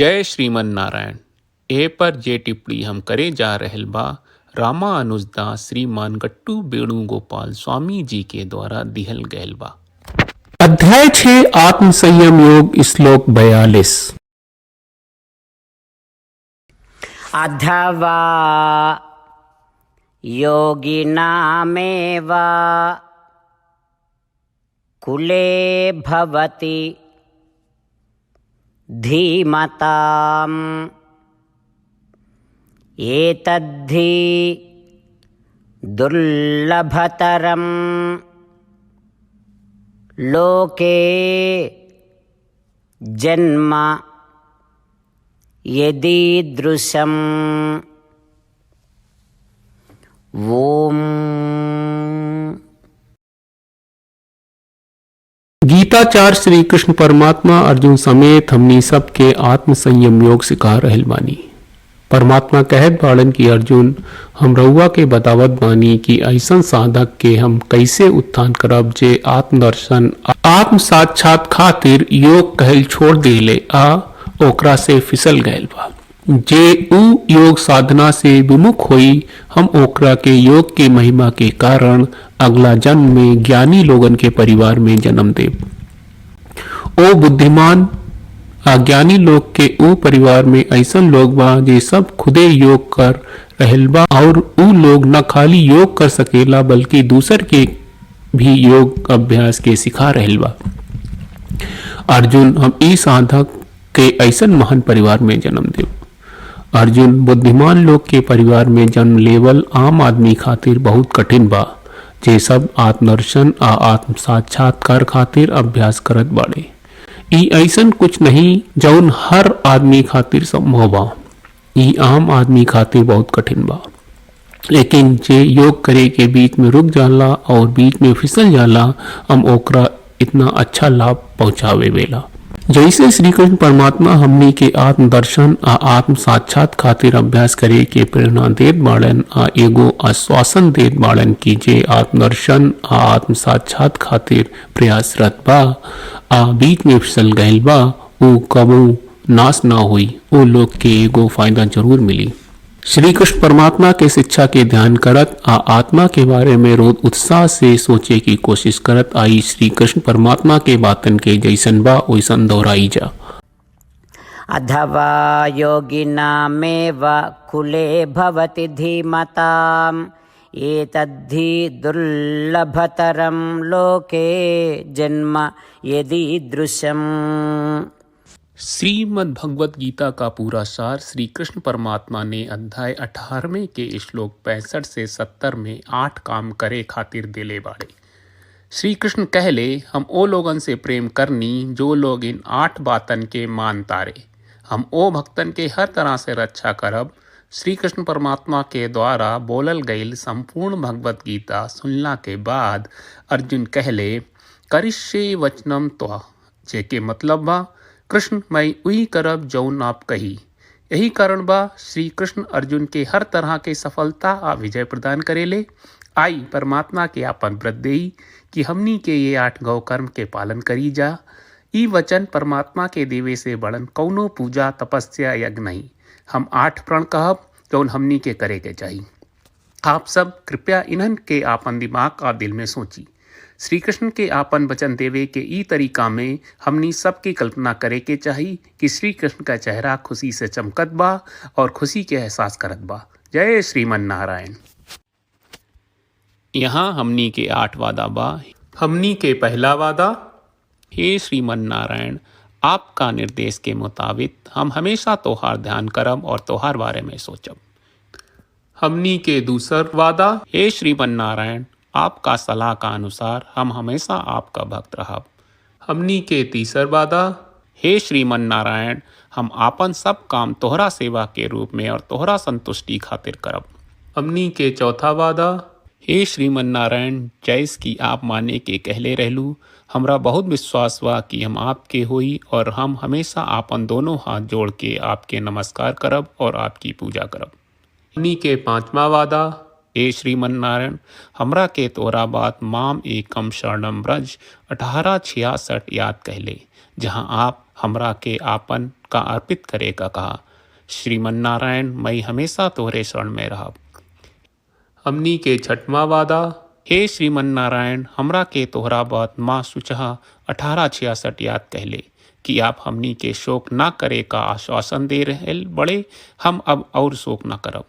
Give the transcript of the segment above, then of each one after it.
जय श्रीमन नारायण। ए पर जे टिप्पणी हम करे जा रहल बा रामानुजदास श्रीमान गट्टू वेणुगोपाल स्वामी जी के द्वारा दिहल गयल बा। अध्याय 6 आत्म संयम योग श्लोक 42। अथवा योगिनामेव कुले भवति धीमताम् एतद्धि दुर्लभतरं लोके जन्म यदीदृशम्। ओम। गीताचार्य श्री कृष्ण परमात्मा अर्जुन समेत हमनी सबके आत्म संयम योग सिखा रहल बानी। परमात्मा कहत बाड़न की अर्जुन हम रउआ के बतावत बानी कि ऐसन साधक के हम कैसे उत्थान करब जे आत्मदर्शन आत्म साक्षात खातिर योग कहल छोड़ देले आ ओकरा से फिसल गयल बा। जे उ योग साधना से विमुख होई हम ओकरा के योग के महिमा के कारण अगला जन्म में ज्ञानी लोगन के परिवार में जन्म देव। ओ बुद्धिमान अज्ञानी लोग के उ परिवार में ऐसन लोग बा जे सब खुदे योग कर रहल बा और उ लोग न खाली योग कर सकेला बल्कि दूसर के भी योग अभ्यास के सिखा रहल बा। अर्जुन हम ई साधक के ऐसन महान परिवार में जन्म देव। अर्जुन बुद्धिमान लोग के परिवार में जन्म लेवल आम आदमी खातिर बहुत कठिन बा जे सब आत्मदर्शन आ आत्म साक्षात्कार खातिर अभ्यास करत बाड़े। ई ऐसन कुछ नहीं जौन हर आदमी खातिर संभव बा। ई आम आदमी खातिर बहुत कठिन बा, लेकिन जे योग करे के बीच में रुक जाला और बीच में फिसल जाला हम ओकरा इतना अच्छा लाभ पहुंचावे वेला। जैसे श्री कृष्ण परमात्मा हमनी के आत्म दर्शन आ आत्म साक्षात खातिर अभ्यास करे के प्रेरणा देत बाड़न आ एगो आश्वासन देत बाड़न की जे आत्म दर्शन आ आत्म साक्षात खातिर प्रयासरत बा आ बीच में फिसल गयल बा उ कबू नाश ना हुई। वो लोग के एगो फायदा जरूर मिली। श्री कृष्ण परमात्मा के शिक्षा के ध्यान करत आ आत्मा के बारे में रोज उत्साह से सोचे की कोशिश करत आई श्री कृष्ण परमात्मा के बातन के जैसन बा वैसन दोहराई जा। अथवा योगिनामेव कुले भवति धीमताम् एतद्धि दुर्लभतरं लोके जन्म यदीदृशम्। श्रीमद् भगवत गीता का पूरा सार श्री कृष्ण परमात्मा ने अध्याय 18वें के श्लोक 65 से 70 में 8 काम करे खातिर दिले बाड़े। श्री कृष्ण कहले हम ओ लोगन से प्रेम करनी जो लोग इन 8 बातन के मान तारे। हम ओ भक्तन के हर तरह से रक्षा करब। श्री कृष्ण परमात्मा के द्वारा बोलल गईल संपूर्ण भगवत गीता सुनला के बाद अर्जुन कहले करिष्ये वचनम त्वा, जेके मतलब बा कृष्ण मैं उही करब जौन आप कही। यही कारण बा श्री कृष्ण अर्जुन के हर तरह के सफलता आ विजय प्रदान करेले। आई परमात्मा के आपन व्रत देई कि हमनी के ये 8 गौ कर्म के पालन करी जा। ई वचन परमात्मा के देवे से बड़न कौनो पूजा तपस्या यज्ञ नहीं। हम 8 प्रण कहब जौन हमनी के करे के चाहिए। आप सब कृपया इन्हन के आपन दिमाग और दिल में सोची। श्री कृष्ण के आपन वचन देवे के ई तरीका में हमनी सबकी कल्पना करे के चाहिए कि श्री कृष्ण का चेहरा खुशी से चमकत बा और खुशी के एहसास करत बा। जय श्रीमन नारायण। यहाँ हमनी के 8 वादा बा। हमनी के पहला वादा, हे श्रीमन नारायण आपका निर्देश के मुताबिक हम हमेशा तोहार ध्यान करब और तोहार बारे में सोचब। हमनी के दूसर वादा, हे श्रीमन नारायण आपका सलाह का अनुसार हम हमेशा आपका भक्त रहब। हमनी के तीसर वादा, हे श्रीमन नारायण हम आपन सब काम तोहरा सेवा के रूप में और तोहरा संतुष्टि खातिर करब। हमनी के चौथा वादा, हे श्रीमन नारायण जैस की आप माने के कहले रहलू हमरा बहुत विश्वास बा कि हम आपके होई और हम हमेशा आपन दोनों हाथ जोड़ के आपके नमस्कार करब और आपकी पूजा करब। हमनी के पांचवा वादा, हे श्रीमन नारायण हमरा के तोरा बात माम एकम शरणम ब्रज 1866 याद कहले, जहाँ आप हमरा के आपन का अर्पित करे का कहा। श्रीमन नारायण मैं हमेशा तोहरे शरण में रहब। हमनी के छठवां वादा। हे श्रीमन नारायण, हमरा के तोहरा बात माँ सुचहा 1866 याद कहले कि आप हमनी के शोक ना करे का आश्वासन दे रहे बड़े, हम अब और शोक ना करब।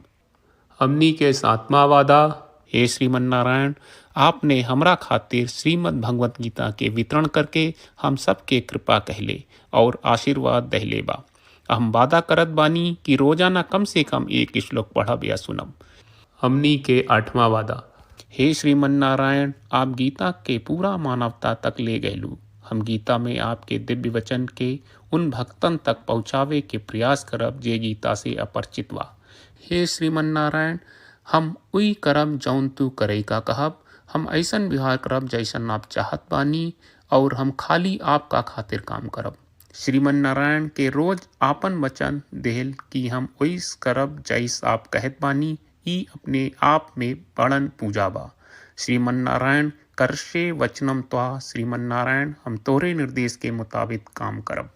हमनी के सातवां वादा। हे श्रीमन नारायण, आपने हमरा खातिर श्रीमद् भगवत गीता के वितरण करके हम सबके कृपा कहले और आशीर्वाद दहले बा। हम वादा करत बानी कि रोजाना कम से कम एक श्लोक पढ़ब या सुनब। हमनी के आठवां वादा। हे श्रीमन नारायण, आप गीता के पूरा मानवता तक ले गयलू। हम गीता में आपके दिव्य वचन के उन भक्तन तक पहुँचावे के प्रयास करब जे गीता से अपरिचित बा। हे श्रीमन नारायण, हम उई करब जौन तू करे का कहब। हम ऐसन व्यवहार करब जैसन आप चाहत बानी और हम खाली आपका खातिर काम करब। श्रीमन नारायण के रोज आपन वचन देहल कि हम ओइस करब जैस आप कहत बानी, ई अपने आप में बड़न पूजा बा। श्रीमन नारायण, करशे वचनम त्वा। श्रीमन नारायण, हम तोरे निर्देश के मुताबिक काम करब।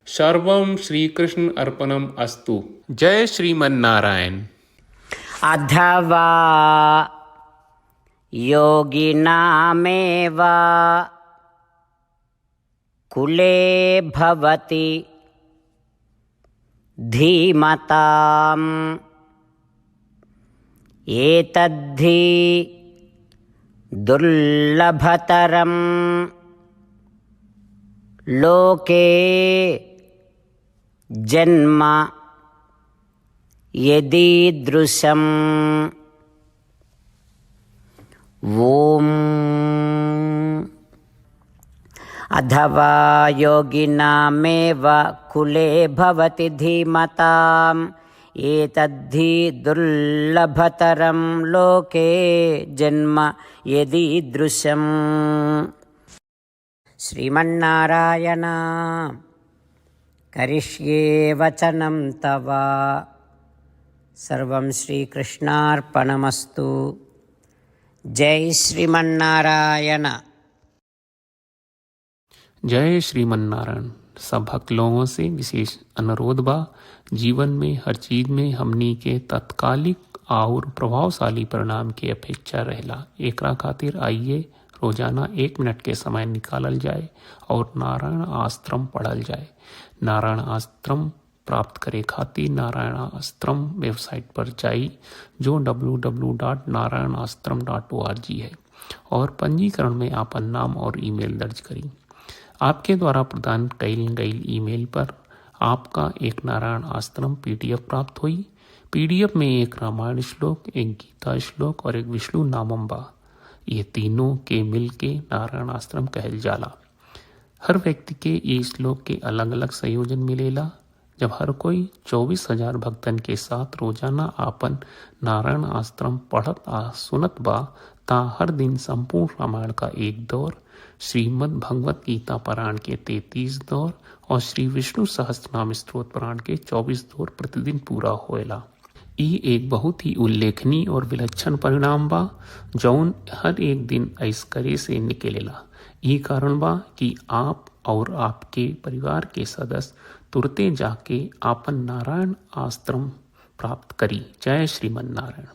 सर्वं श्री कृष्ण अर्पणम अस्तु। जय श्रीमन नारायण। अथवा योगिनामेव कुले भवति धीमताम् एतद्धि दुर्लभतरं लोके जन्म यदीदृशम्। ॐ अथवा योगिनामेव कुले भवति धीमताम् एतद्धि दुर्लभतरं लोके जन्म यदीदृशम्। श्रीमन्नारायण, करिष्ये वचनं तव। सर्वं श्रीकृष्णार्पणमस्तु। जय श्रीमन्नारायण। जय श्रीमन नारायण। सब भक्त लोगों से विशेष अनुरोध बा, जीवन में हर चीज में हमनी के तत्कालिक और प्रभावशाली परिणाम की अपेक्षा रहेला। एकरा खातिर आइए रोजाना 1 मिनट के समय निकालल जाए और नारायण आश्रम पढ़ल जाए। नारायण आश्रम प्राप्त करे खातिर नारायण आश्रम वेबसाइट पर जाई, जो www.narayanashram.org है, और पंजीकरण में आपन नाम और ईमेल दर्ज करी। आपके द्वारा प्रदान कईल गई ईमेल पर आपका एक नारायण आश्रम PDF प्राप्त हुई। PDF में एक रामायण श्लोक, एक गीता श्लोक और एक विष्णु नामम बा। ये तीनों के मिल के नारायण आश्रम कहल जाला। हर व्यक्ति के ये श्लोक के अलग अलग संयोजन मिलेला। जब हर कोई 24,000 भक्तन के साथ रोजाना आपन नारायण आश्रम पढ़त आ सुनत बा, ता हर दिन संपूर्ण रामायण का 1 दौर, श्रीमद् भगवत गीता पारायण के 33 दौर और श्री विष्णु सहस्त्रनाम स्तोत्र पारायण के 24 दौर प्रतिदिन पूरा होएला। ई एक बहुत ही उल्लेखनीय और विलक्षण परिणाम बा, जौन हर एक दिन ऐस करे से निकलेला। ई कारण बा कि आप और आपके परिवार के सदस्य तुरते जाके आपन नारायण आश्रम प्राप्त करी। जय श्रीमन नारायण।